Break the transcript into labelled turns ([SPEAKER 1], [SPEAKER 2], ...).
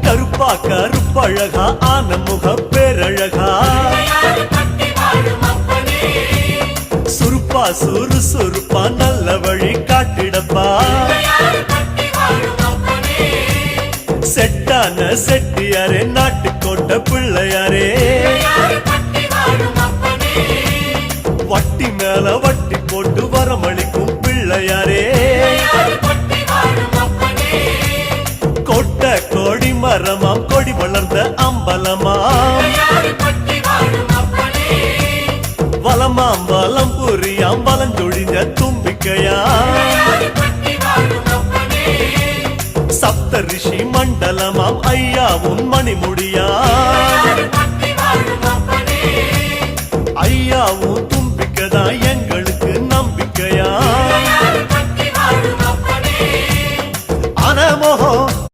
[SPEAKER 1] கருப்பா கருப்பழகா ஆன முக பேரழகா சுருப்பா சுறுசுறுப்பா நல்ல வழி காட்டிடப்பா செட்டான செட்டியாரே நாட்டுக்கோட்ட பிள்ளையாரே வட்டி மேல வட்டி போட்டு வரமளிக்கும் பிள்ளையாரே கொட்ட கோடி மரமாம் கொடி வளர்ந்த அம்பலமாம் வலமாம் வலம் புரியாம் வலஞ்சொழிஞ்ச தும்பிக்கையாம் சப்த ரிஷி மண்டலமாம் ஐயாவும் மணிமுடியாம் ஐயாவும் தும்பிக்கதான் எங்க